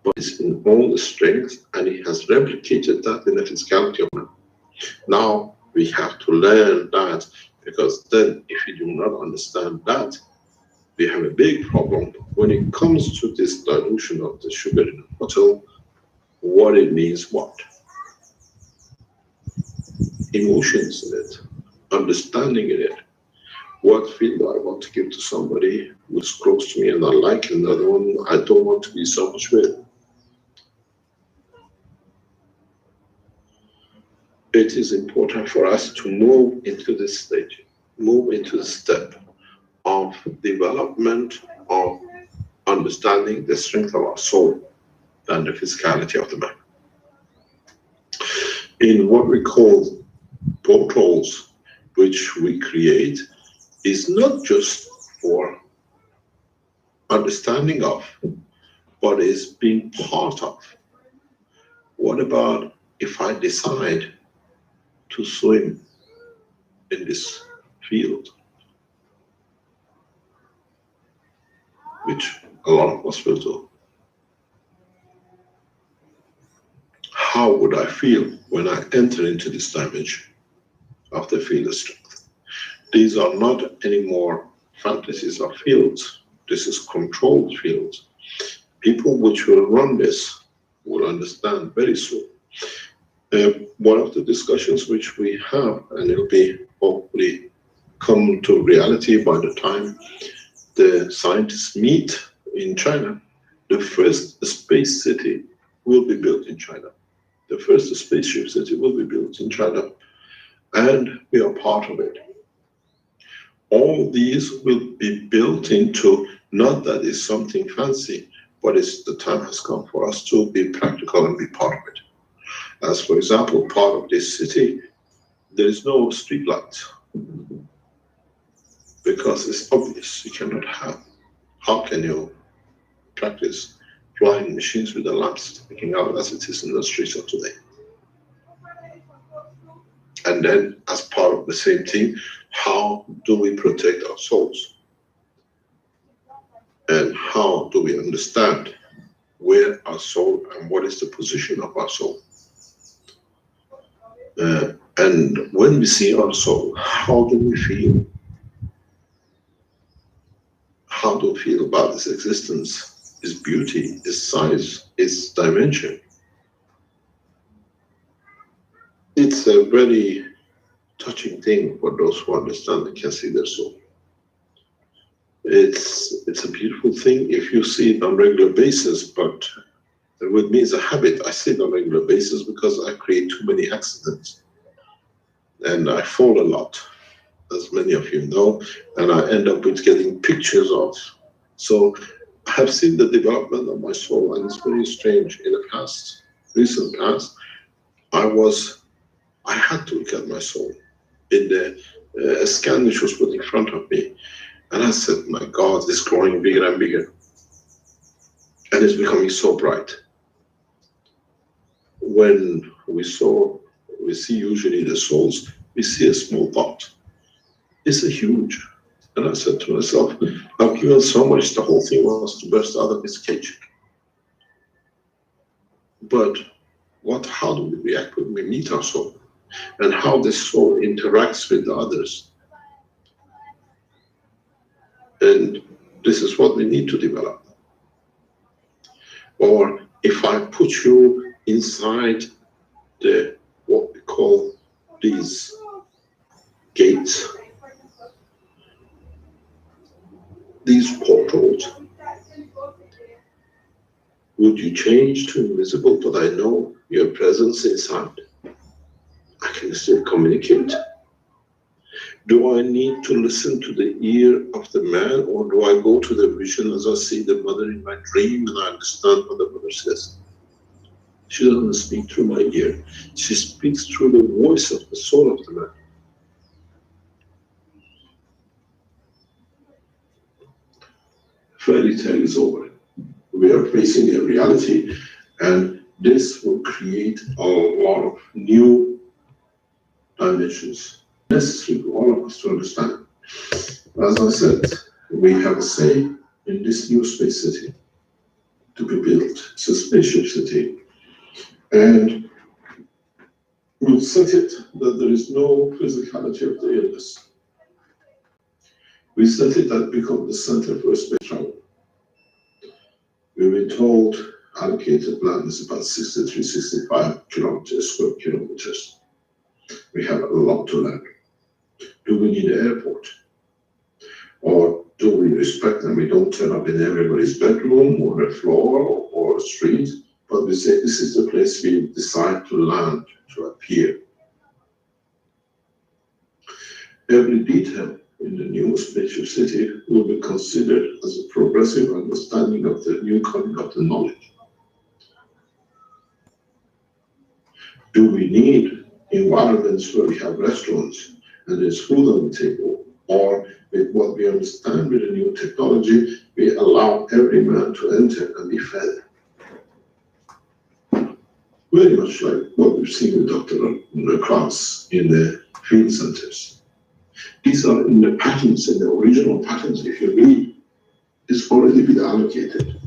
but it's in all the strength, and he has replicated that in the physicality of man. Now we have to learn that, because then if you do not understand that, we have a big problem when it comes to this dilution of the sugar in the bottle, what it means, what? Emotions in it, understanding in it. What feel do I want to give to somebody who's close to me and I like, and the other one I don't want to be so much with? It is important for us to move into this stage, move into the step of development of understanding the strength of our soul and the physicality of the man. In what we call portals, which we create, is not just for understanding of, but is being part of. What about if I decide to swim in this field, which a lot of us will do? How would I feel when I enter into this dimension of the field of strength? These are not anymore fantasies of fields. This is controlled fields. People which will run this will understand very soon. One of the discussions which we have, and it'll be hopefully come to reality by the time the scientists meet in China, the first space city will be built in China. The first spaceship city will be built in China, and we are part of it. All these will be built into, not that it's something fancy, but it's the time has come for us to be practical and be part of it. As for example, part of this city, there is no street lights, because it's obvious you cannot have. How can you practice flying machines with the lamps sticking out as it is in the streets of today? And then, as part of the same thing, how do we protect our souls? And how do we understand where our soul and what is the position of our soul? And when we see our soul, how do we feel? How do we feel about its existence, its beauty, its size, its dimension? It's a very touching thing for those who understand and can see their soul. It's a beautiful thing if you see it on a regular basis, but with me it's a habit. I see it on a regular basis because I create too many accidents. And I fall a lot, as many of you know, and I end up with getting pictures of. So I have seen the development of my soul, and it's very strange. In the past, recent past, I had to look at my soul in the scan which was put in front of me. And I said, my God, it's growing bigger and bigger. And it's becoming so bright. When we see usually the souls, we see a small dot. It's a huge. And I said to myself, I've given so much, the whole thing was to burst out of its cage. But how do we react when we meet our soul? And how this soul interacts with the others? And this is what we need to develop. Or if I put you inside what we call these gates, these portals, would you change to invisible, but I know your presence inside? I can still communicate. Do I need to listen to the ear of the man, or do I go to the vision as I see the mother in my dream and I understand what the mother says? She doesn't speak through my ear. She speaks through the voice of the soul of the man. Fairy tale is over. We are facing a reality, and this will create a lot of new dimensions necessary for all of us to understand. As I said, we have a say in this new space city. to be built. It's a spaceship city. And we'll set it that there is no physicality of the illness. We set it that become the center for space travel. We've been told allocated land is about 63, 65 square kilometers. We have a lot to learn. Do we need an airport? Or do we respect and we don't turn up in everybody's bedroom or a floor or a street, but we say this is the place we decide to land, to appear. Every detail in the new spatial city will be considered as a progressive understanding of the new kind of the knowledge. Do we need environments where we have restaurants and there's food on the table? Or with what we understand with the new technology, we allow every man to enter and be fed. Very much like what we've seen with Dr. Krauss in the field centers. These are in the patterns, in the original patterns, if you read, it's already been allocated.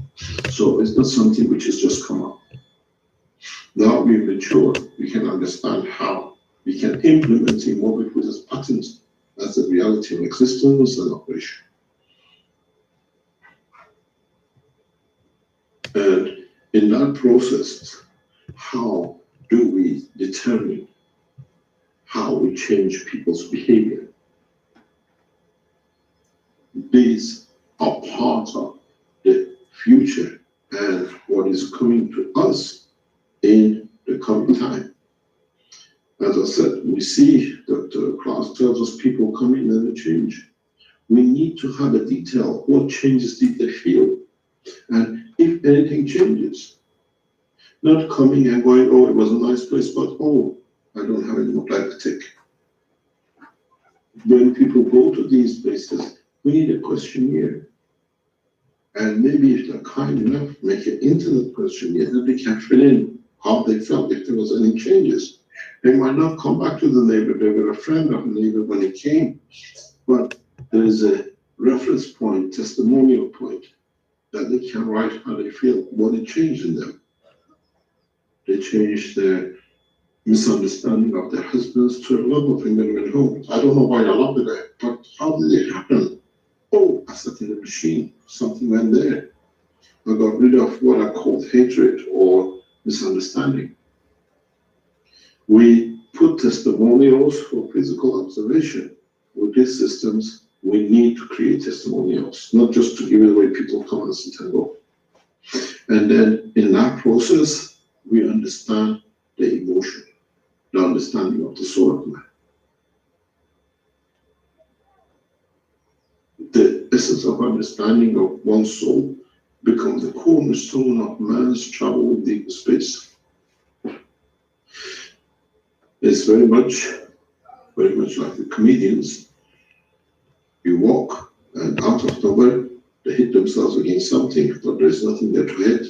So it's not something which has just come up. Now we've matured, we can understand how we can implement in what we put as patterns as the reality of existence and operation. And in that process, how do we determine how we change people's behavior? These are part of the future and what is coming to us in the coming time. As I said, we see Dr. Krauss tells us people come in and they change. We need to have a detail. What changes did they feel? And if anything changes, not coming and going, oh, it was a nice place, but oh, I don't have any more lactic. When people go to these places, we need a questionnaire. And maybe if they're kind enough, make an internet questionnaire that they can fill in how they felt, if there was any changes. They might not come back to the neighbor, they were a friend of the neighbor when they came, but there is a reference point, testimonial point, that they can write how they feel, what it changed in them. They changed their misunderstanding of their husbands to a love of him when they went home. I don't know why I love the guy, but how did it happen? Oh, I sat in the machine, something went there. I got rid of what I called hatred or misunderstanding. We put testimonials for physical observation. With these systems, we need to create testimonials, not just to give it away, people come and sit and go. And then in that process, we understand the emotion, the understanding of the soul of man. The essence of understanding of one's soul becomes the cornerstone of man's travel in deep space. It's very much like the comedians. You walk, and out of nowhere, they hit themselves against something, but there's nothing there to hit.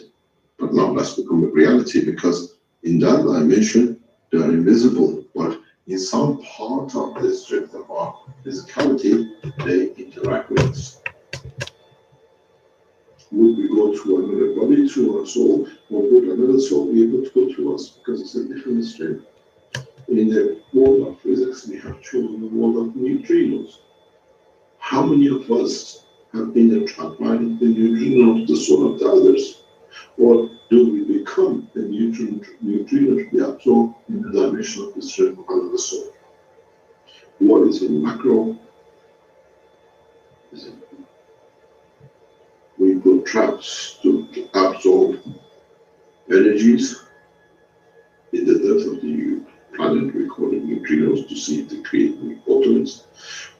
But now that's become a reality because in that dimension, they are invisible, but in some part of the strength of our physicality, they interact with us. Would we go to another body, to our soul, or would another soul be able to go to us because it's a different strength? In the world of physics, we have chosen the world of neutrinos. How many of us have been entrapped by the neutrino of the soul of the others? Or do we become the neutrino to be absorbed in the dimension of the strength of another soul? What is in macro is in we put traps to absorb energies in the depth of the planet. We call it neutrinos to see if they create new photons.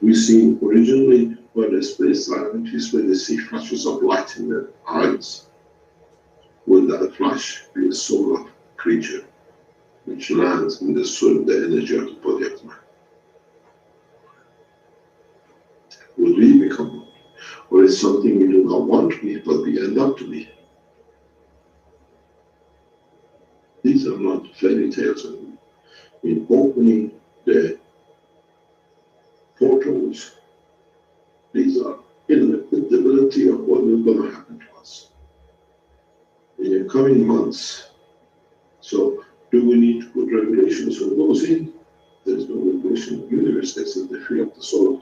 We see originally where the space scientists, when they see flashes of light in their eyes, will that flash be a solar creature which lands in the soul, the energy of the body of man? Will we become one? Or is something we do not want to be, but we end up to be? These are not fairy tales. In opening the portals, these are inevitability of what is going to happen to us. the coming months. So, do we need to put regulations on those in? There is no regulation in the universe except the free of the soul.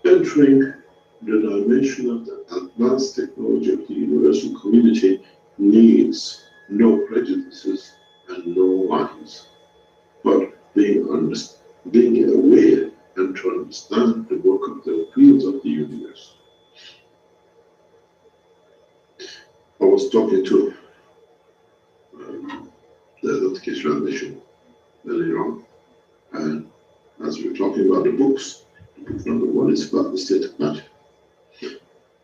Entering the dimension of the advanced technology of the universal community needs no prejudices and no lines, but being aware and to understand the work of the fields of the universe. I was talking to the Keshe Foundation earlier on, and as we were talking about the books, book number 1 is about the state of matter.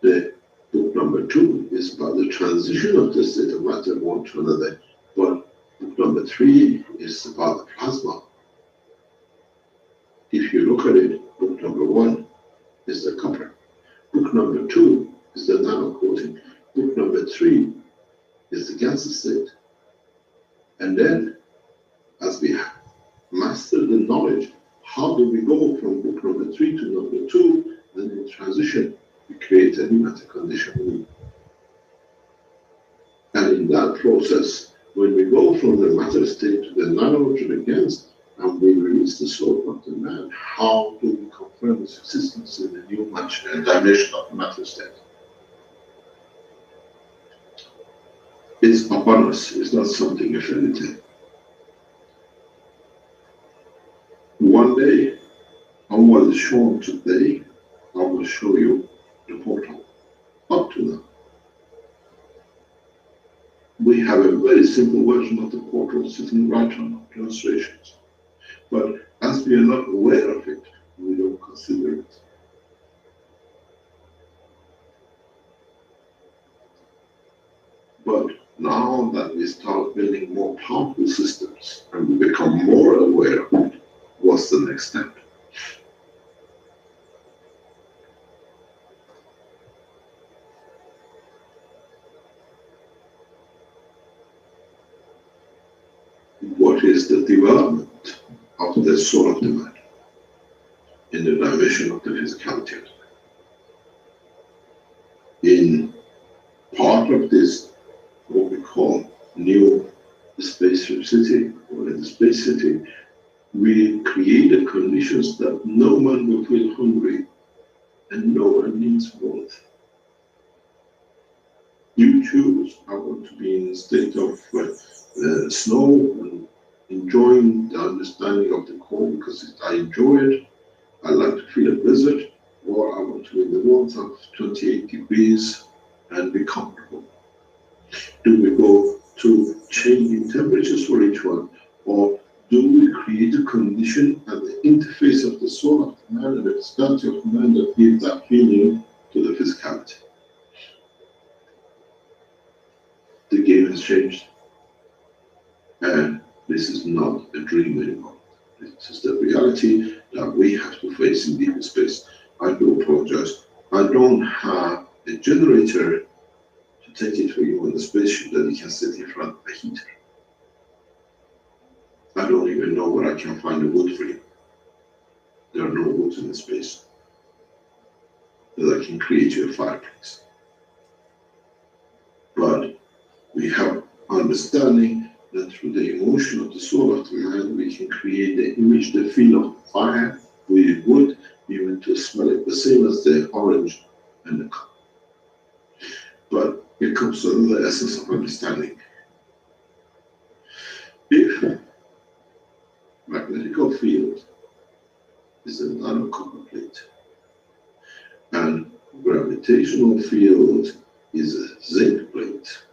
The book number 2 is about the transition of the state of matter one to another, but book number 3 is about the plasma. If you look at it, book number 1 is the copper. Book number 2 is the nano coating. Book number 3 is the gaseous state. And then, as we master the knowledge, how do we go from book number 3 to number 2, and in transition, we create any matter condition. And in that process, when we go from the matter state to the nano to the gas, and we release the soul of the man, how do we confirm its existence in the new dimension of the matter state? It's upon us, it's not something affinitive. One day, I was shown today, I will show you the portal. Up to now, we have a very simple version of the portal sitting right on our demonstrations. But as we are not aware of it, we don't consider it. But now that we start building more powerful systems and we become more aware of it, what's the next step? What is the development of the soul of the man in the dimension of the physicality? In part of this, what we call new space city, or in the space city, we create the conditions that no one will feel hungry and no one needs warmth. You choose, I want to be in a state of snow and enjoying the understanding of the cold because I enjoy it. I like to feel a blizzard, or I want to be in the warmth of 28 degrees and be comfortable. Do we go to changing temperatures for each one, or do we create a condition at the interface of the soul of the man and the physicality of the man that gives that feeling to the physicality? The game has changed, and this is not a dream anymore. This is the reality that we have to face in deep space. I do apologize. I don't have a generator to take it for you in the spaceship that you can sit in front of a heater. I don't even know where I can find the wood for you. There are no woods in the space that I can create you a fireplace. But we have understanding that through the emotion of the soul of the man, we can create the image, the feel of fire with wood, even to smell it, the same as the orange and the color. But it comes to the essence of understanding. If magnetical field is a nanocopper plate, and gravitational field is a zinc plate,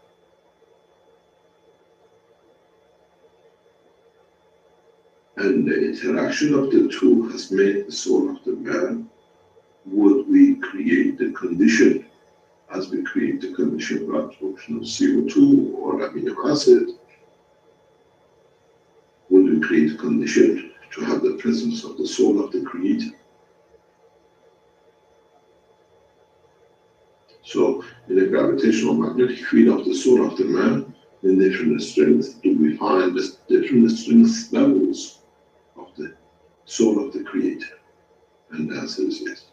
and the interaction of the two has made the soul of the man, would we create the condition as we create the condition for absorption of CO2 or amino acid? Would we create a condition to have the presence of the soul of the creator? So, in the gravitational magnetic field of the soul of the man, in different strengths, do we find the different strength levels of the soul of the creator? And the answer is yes.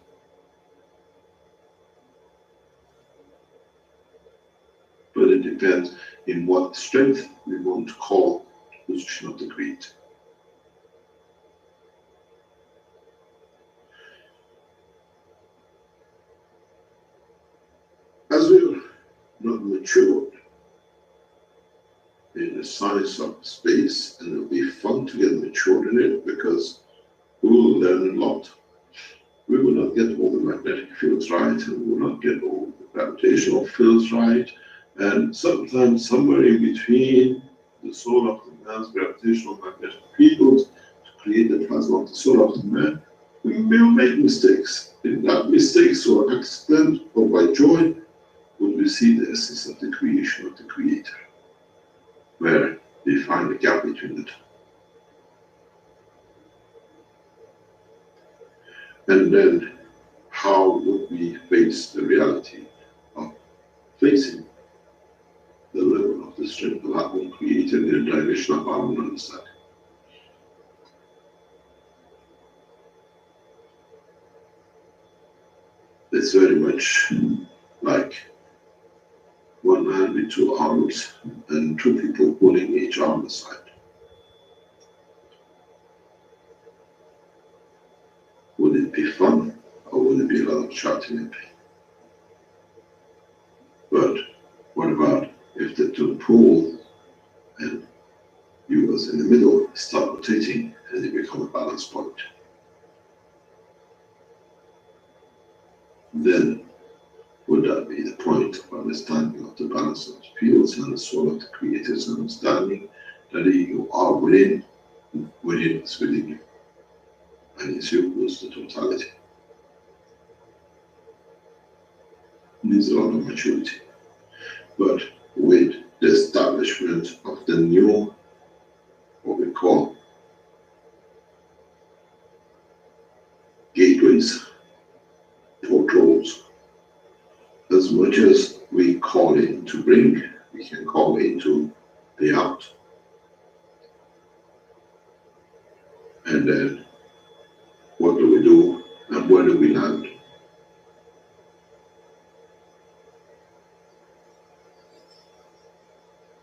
depends in what strength we want to call the position of the Creator. As we're not matured in the science of space, and it'll be fun to get matured in it because we will learn a lot. We will not get all the magnetic fields right, and we will not get all the gravitational fields right. And sometimes somewhere in between the soul of the man's gravitational magnetic fields to create the plasma of the soul of the man, we will make mistakes. In that mistakes or accident or by joy, would we see the essence of the creation of the Creator, where we find the gap between the two. And then how would we face the reality of facing the level of the strength of our own Creator in the dimension of our own understanding? It's very much like one man with two arms and two people pulling each arm aside. Would it be fun, or would it be a lot of shouting and pain? But what about if the two pull and you was in the middle start rotating and you become a balance point? Then would that be the point of understanding of the balance of the fields and the soul of the Creator's understanding that you are within is within you, and it's you who's the totality? It needs a lot of maturity. But with the establishment of the new, what we call gateways, portals, as much as we call in to bring, we can call into the out. And then what do we do and where do we land?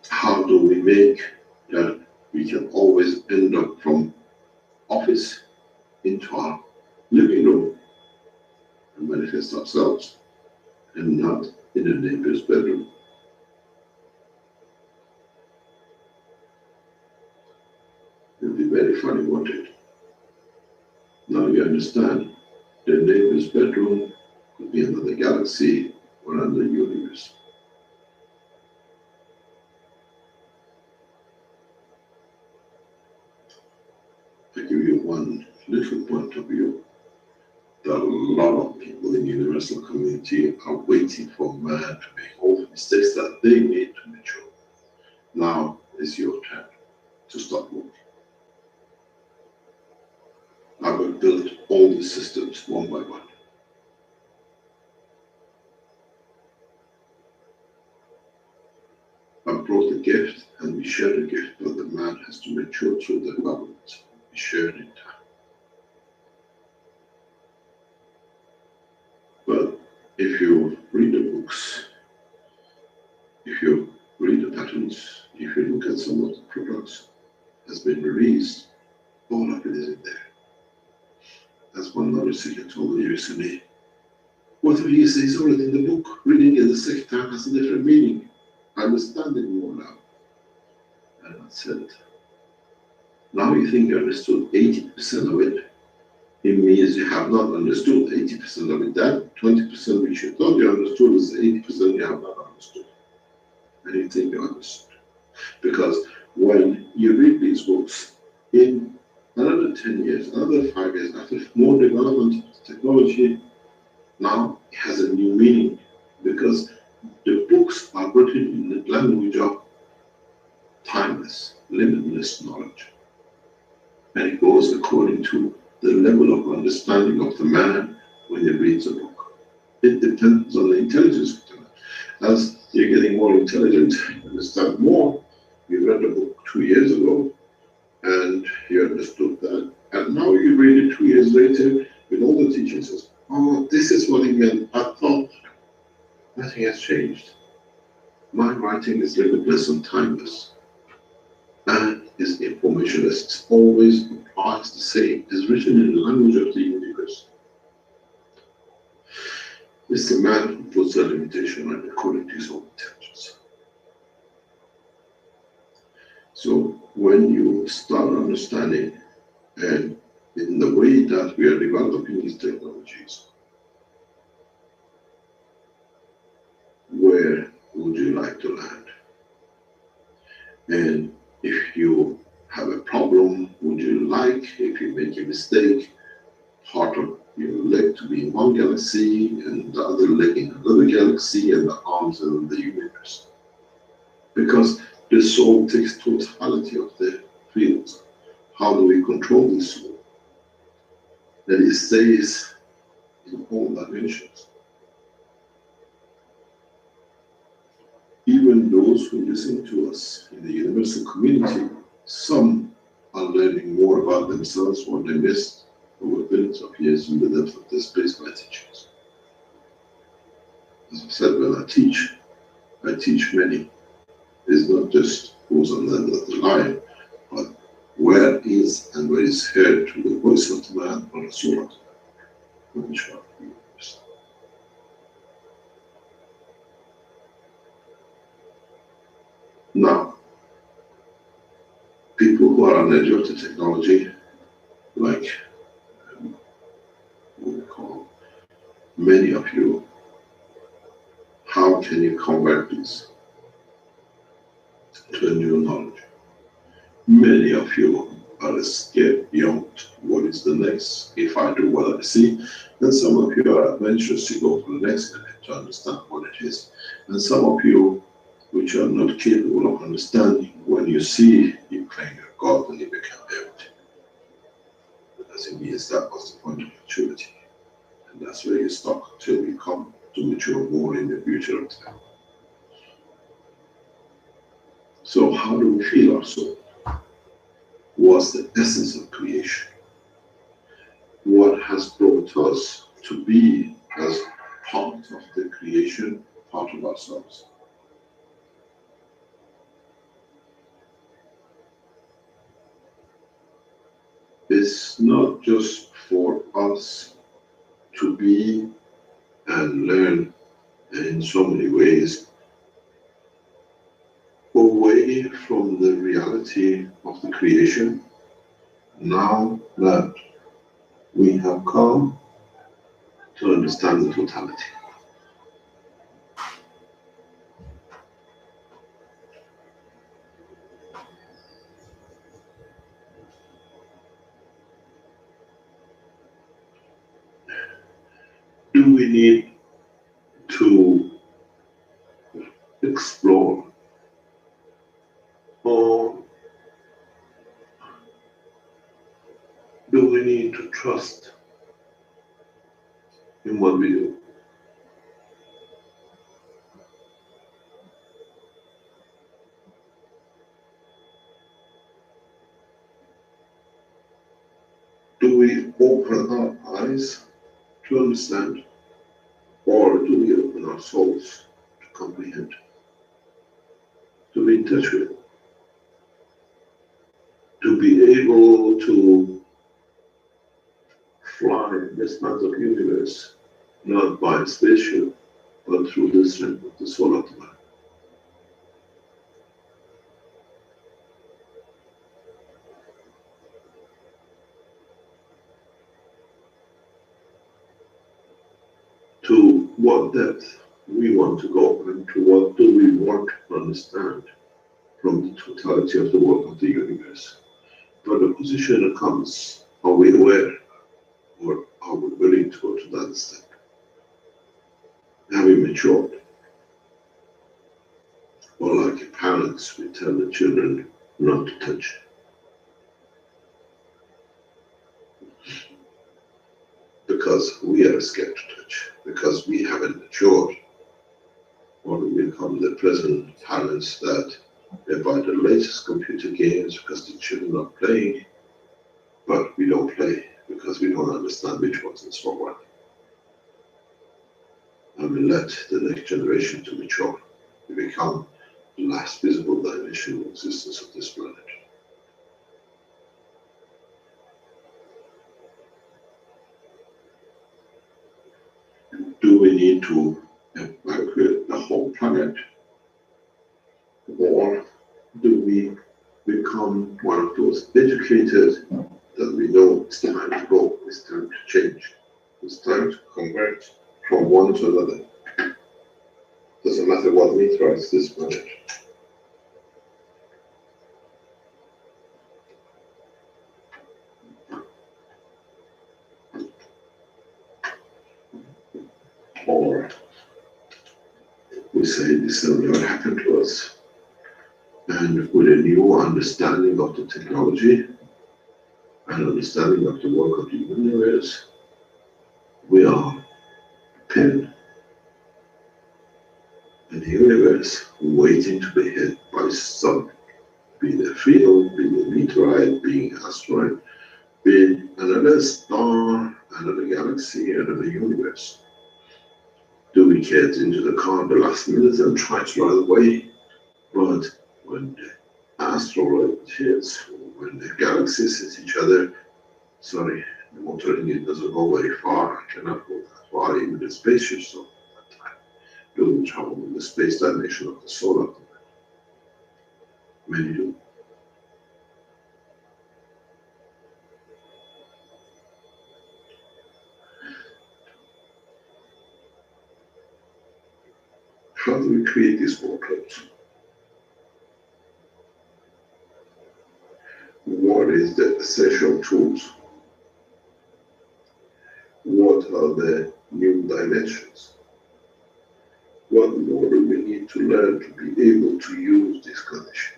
How do we make that we can always end up from office into our living room and manifest ourselves, and not in a neighbor's bedroom? It'll be very funny, won't it? Now you understand, the neighbor's bedroom could be another galaxy or another universe. To give you one little point of view, that a lot of people in the universal community are waiting for man to make all the mistakes that they made to mature. Now is your turn to start working. I will build all the systems one by one. I brought the gift and we share the gift, but the man has to mature through the development. We share it in time. But if you read the books, if you read the patterns, if you look at some of the products that's been released, all of it is in there. As one Narasika told me recently, whatever you say is already in the book. Reading it the second time has a different meaning. I understand it more now. And I said, now you think you understood 80% of it. It means you have not understood 80% of it. That 20% which you thought you understood is 80% you have not understood. And you think you understood. Because when you read these books, in another 10 years, another 5 years, after more development of technology, now it has a new meaning, because the books are written in the language of timeless, limitless knowledge. And it goes according to the level of understanding of the man when he reads a book. It depends on the intelligence of the man. As you're getting more intelligent, you understand more. You read a book 2 years ago and you understood that. And now you read it 2 years later with all the teachings. Says, oh, this is what he meant. I thought nothing has changed. My writing is limitless and timeless, and is informationless. It always implies the same. It is written in the language of the universe. It's the man who puts a limitation on according to his own intelligence. So when you start understanding, and in the way that we are developing these technologies, where would you like to land? And if you have a problem, would you like, if you make a mistake, part of your leg to be in one galaxy and the other leg in another galaxy and the arms in the universe? Because the soul takes totality of the fields. How do we control the soul? That it stays in all dimensions. Even those who listen to us in the universal community, some are learning more about themselves, what they missed over billions of years in the depth of their space by teachers. As I said, when I teach many. It's not just who's on the end of the line, but where is and where is heard to the voice of the man or the soul of the man, which one you understand. Now, people who are on the edge of the technology, like what we call many of you, how can you convert this to a new knowledge? Many of you are scared beyond what is the next. If I do what I see, and some of you are adventurous to go for the next minute to understand what it is. And some of you, which are not capable of understanding, when you see, you claim you're God and you become everything. Because it means that was the point of maturity. And that's where you stop until you come to mature more in the future of time. So how do we feel our soul? What's the essence of creation? What has brought us to be as part of the creation, part of ourselves? It's not just for us to be and learn in so many ways away from the reality of the creation. Now that we have come to understand the totality. Do we need to explore, or do we need to trust in what we do? Do we open our eyes to understand, or do we open our souls to comprehend, to be in touch with, to be able to fly this massive universe, not by a spaceship, but through the strength of the soul of the man? To what depth we want to go, and to what do we want to understand from the totality of the work of the universe. But the position that comes, are we aware, or are we willing to go to that step? Have we matured? Or like parents, we tell the children not to touch. Because we are scared to touch, because we haven't matured. Or we become the present parents that they buy the latest computer games because the children are playing, but we don't play because we don't understand which ones is for what. And we let the next generation to mature to become the last visible dimension of existence of this planet. Do we need to evacuate the whole planet? Or do we become one of those educated that we know it's time to go, it's time to change, it's time to convert from one to another? Doesn't matter what meteorites this planet. Or we say this will never happen to us. And with a new understanding of the technology and understanding of the work of the universe, we are pen in the universe waiting to be hit by some, be it a field, be it a meteorite, being an asteroid, be it another star, another galaxy, another universe. Do we get into the car at the last minute and try to run away? But when the asteroid hits, or when the galaxies hit each other, sorry, the motor engine doesn't go very far. I cannot go that far, even the spaceships don't go that time. Do we travel in the space dimension of the solar system? Many do. How do we create these workloads? What is the essential tools? What are the new dimensions? What more do we need to learn to be able to use these conditions?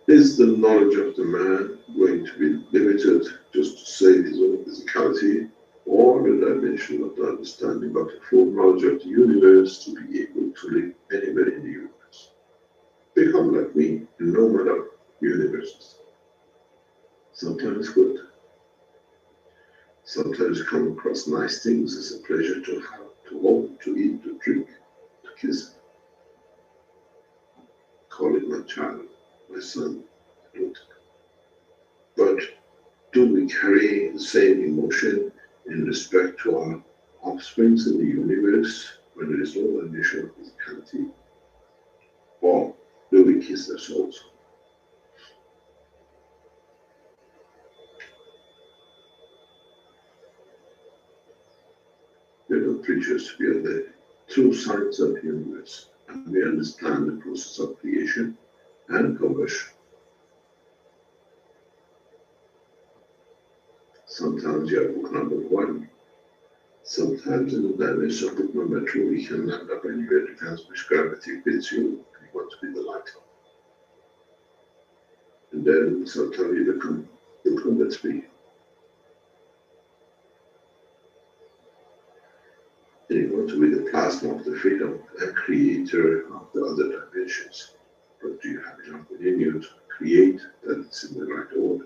Is the knowledge of the man going to be limited just to save his own physicality, or the dimension of the understanding of the full knowledge of the universe to be able to live anywhere in the universe? Become like me, no matter universes. Sometimes good. Sometimes come across nice things as a pleasure to have, to hold, to eat, to drink, to kiss. Call it my child, my son, my daughter. But do we carry the same emotion in respect to our offsprings in the universe when there is no dimension of physicality? Or do we kiss their souls? We're not preachers, we are the true science of the universe, and we understand the process of creation and conversion. Sometimes you have book number one. Sometimes in the dimension of book number two, you can land up anywhere, depends which gravity fits you. You want to be the light. And then sometimes you become book number three. And you want to be the plasma of the freedom and creator of the other dimensions. But do you have enough within you to create that it's in the right order?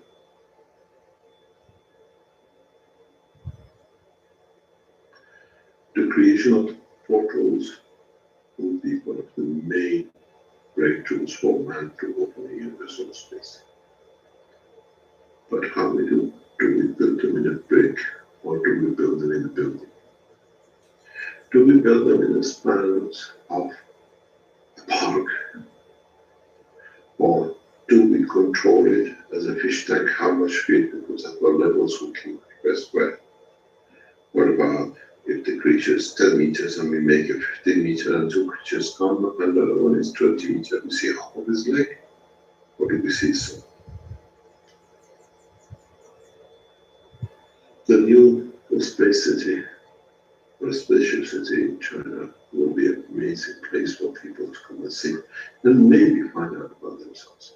The creation of portals will be one of the main breakthroughs for man to open a universal space. But how we do? Do we build them in a brick, or do we build them in a building? Do we build them in the spans of a park? Or do we control it as a fish tank, how much feed, because at what levels we can request where? What about if the creature is 10 meters and we make a 15 meter and two creatures come and the other one is 20 meters, we see half of his leg? Or do we see so? The new space city, or spaceship city in China, will be an amazing place for people to come and see and maybe find out about themselves.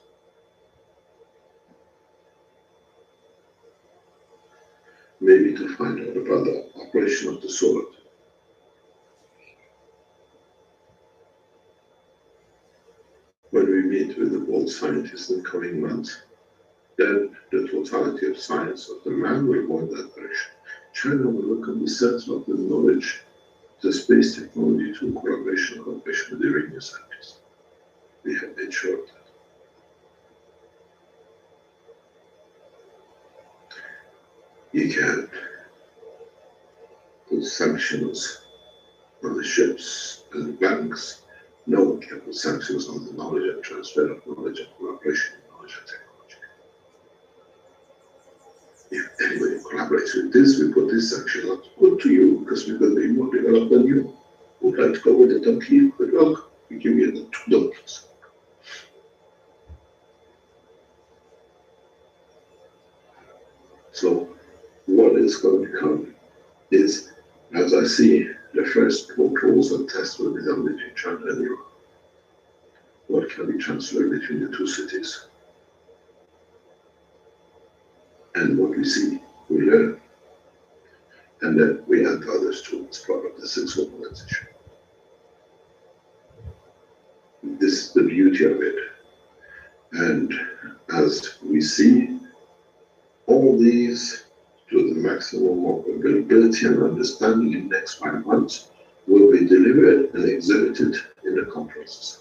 Maybe to find out about the operation of the solar. When we meet with the world scientists in the coming months, then the totality of science of the man will go in that direction. China will look at the center of the knowledge, the space technology to collaboration with the Iranian scientists. We have made sure of that. You can put sanctions on the ships and the banks. No one can put sanctions on the knowledge and transfer of knowledge and collaboration in knowledge and technology. If anybody collaborates with this, we put this sanction on. Good to you, because we're going to be more developed than you. Would like to go with a donkey? Good luck. We give you the 2 donkeys. So what is going to come is, as I see, the first controls and tests will be done between China and Europe. What can be transferred between the 2 cities? And what we see, we learn. And then we add others to as part of the 6 organization. This is the beauty of it. And as we see, all these to the maximum of availability and understanding in the next 5 months will be delivered and exhibited in the conferences.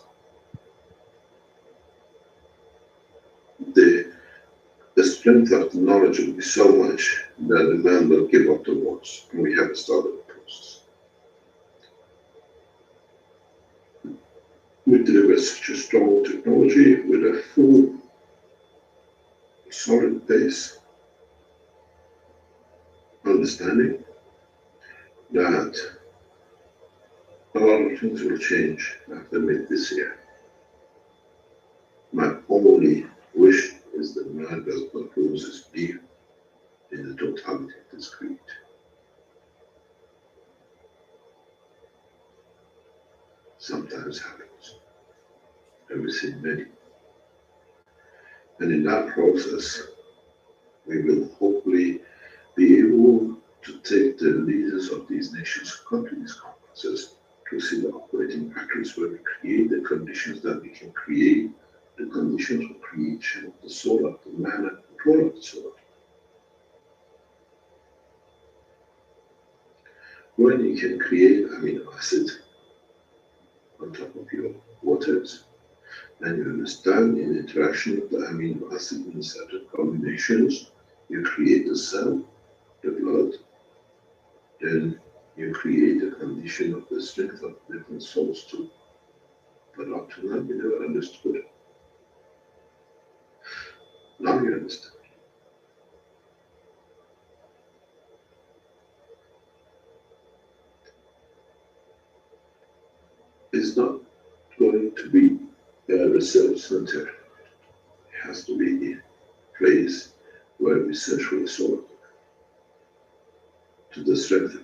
The strength of the knowledge will be so much that the man will give up the wars, and we have started the process. We deliver such a strong technology with a full, solid base understanding that a lot of things will change after mid this year. My only wish is that man does not lose his belief in the totality of this creed. Sometimes happens, and we've seen many. And in that process, we will hopefully be able to take the leaders of these nations who come to these conferences to see the operating patterns where we create the conditions that we can create, the conditions for creation of the soul of the man and control of the soul. When you can create amino acid on top of your waters, and you understand in the interaction of the amino acid in certain combinations, you create the cell, the blood, then you create a condition of the strength of different souls too. But up to now, we never understood it. Now you understand. It's not going to be a research center. It has to be a place where we search for the soul to the strength